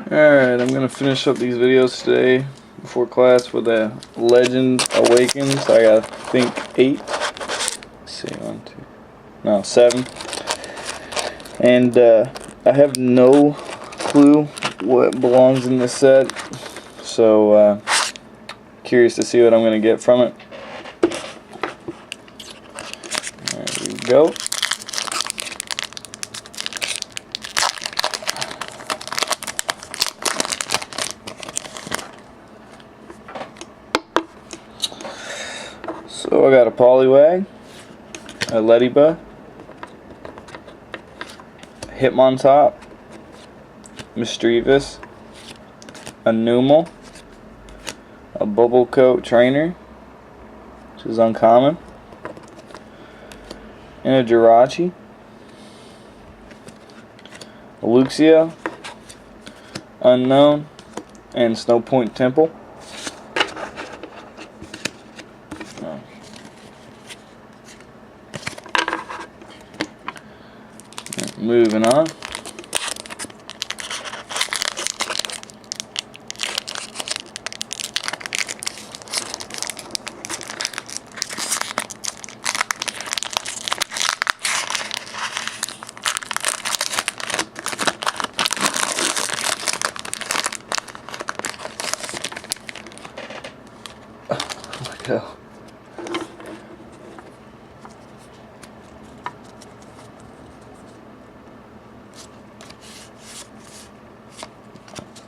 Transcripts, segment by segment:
Alright, I'm gonna finish up these videos today before class with a Legend Awakens. I got, I think, 8. Let's see, 1, 2, no, 7. And I have no clue what belongs in this set, so curious to see what I'm gonna get from it. There we go. So I got a Poliwag, a Ladybug, a Hitmontop, Mischievous, a Numel, a Bubble Coat Trainer, which is uncommon, and a Jirachi, a Luxio, Unknown, and Snow Point Temple. Moving on. Oh my God.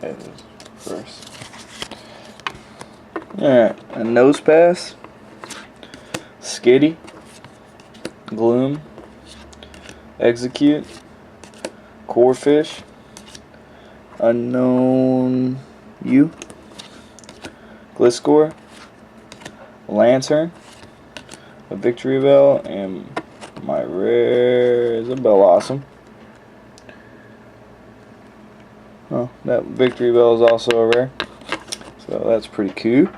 That is first. Alright, a Nose Pass, Skitty, Gloom, Execute, Corefish, Unknown U, Gliscor, Lantern, a Victory Bell, and my rare is a Bellossom. Oh, that Victory Bell is also a rare, so that's pretty cool.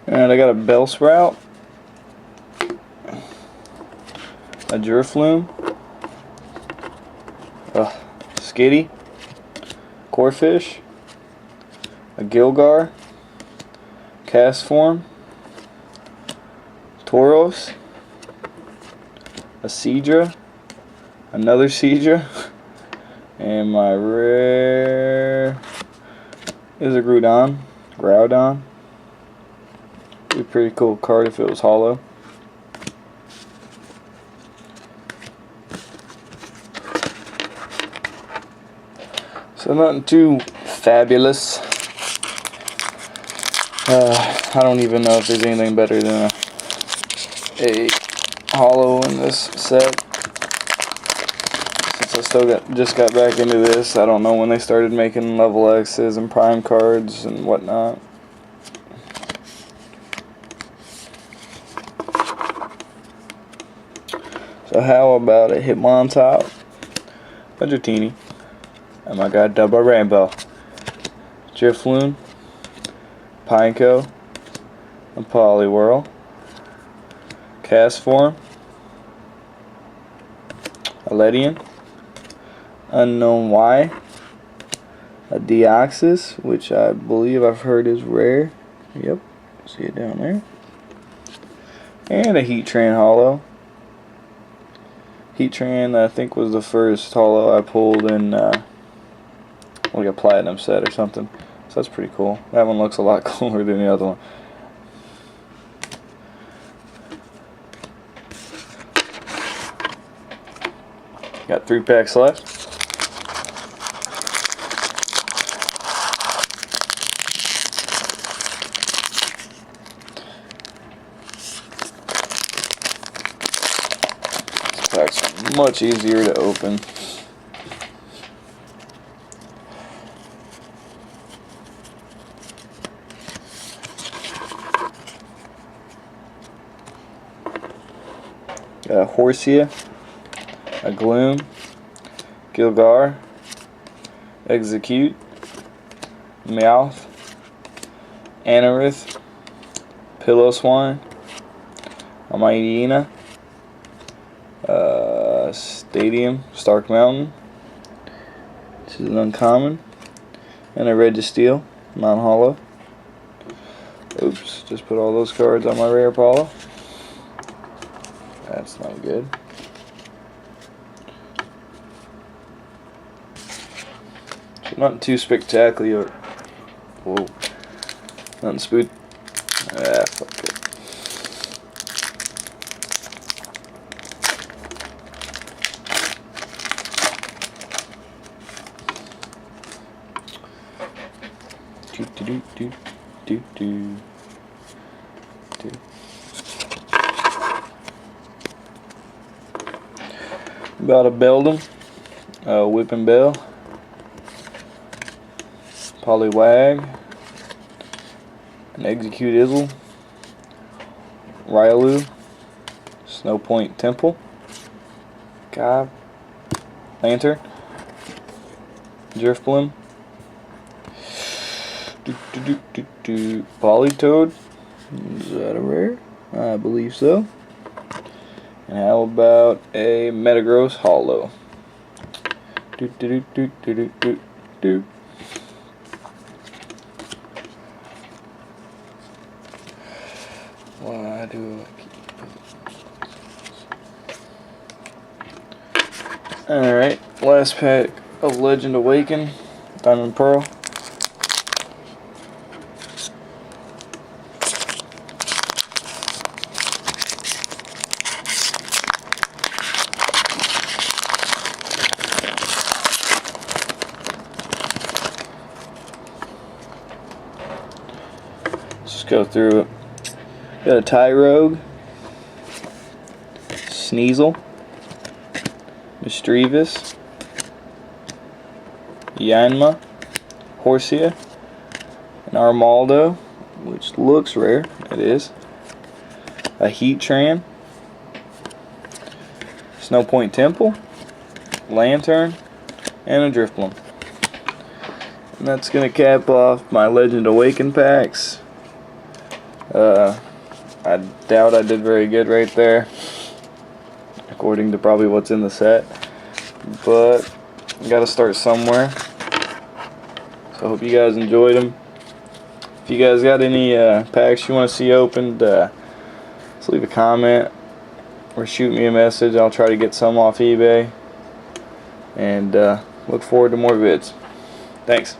And I got a Bellsprout, a Duraflume, a Skitty, Corefish, a Gilgar, Castform, Tauros, a Seadra, another Seadra, and my rare is a Groudon. Be a pretty cool card if it was hollow. So nothing too fabulous. I don't even know if there's anything better than a hollow in this set. Since I just got back into this, I don't know when they started making level X's and prime cards and whatnot. So how about a Hitmontop, a Dratini, and my god Double Rainbow, Drifloon, Pineco, a Poliwhirl, Castform, a Ledian, Unknown Y, a Deoxys, which I believe I've heard is rare. Yep, see it down there. And a Heatran Hollow. Heatran, I think, was the first hollow I pulled in like a platinum set or something. So that's pretty cool. That one looks a lot cooler than the other one. Got 3 packs left. packs are much easier to open. Got a Horsia, a Gloom, Gilgar, Execute, Meowth, Anorith, Pillow-Swine, a Mightyena, Stadium, Stark Mountain, this is an uncommon, and a Registeel, Mount Hollow. Oops, just put all those cards on my rare pile. That's not good. So nothing too spectacular. Whoa. Nothing spook. Ah, fuck it. Do. About a Beldum, Whipping Bell, Poliwag, an Execute Izzle, Rylou, Snowpoint Temple, God, Lantern, Drifblim, Politoed. Is that a rare? I believe so. And how about a Metagross Hollow? Why do I keep... Alright, last pack of Legend Awaken, Diamond Pearl. Just go through it. Got a Tyrogue, Sneasel, Misdreavus, Yanma, Horsia, an Armaldo, which looks rare. It is. A Heatran, Snowpoint Temple, Lantern, and a Drifblim. And that's gonna cap off my Legend Awaken packs. I doubt I did very good right there, according to probably what's in the set, but you gotta start somewhere. So I hope you guys enjoyed them. If you guys got any packs you want to see opened, just leave a comment or shoot me a message. I'll try to get some off eBay, and look forward to more vids. Thanks.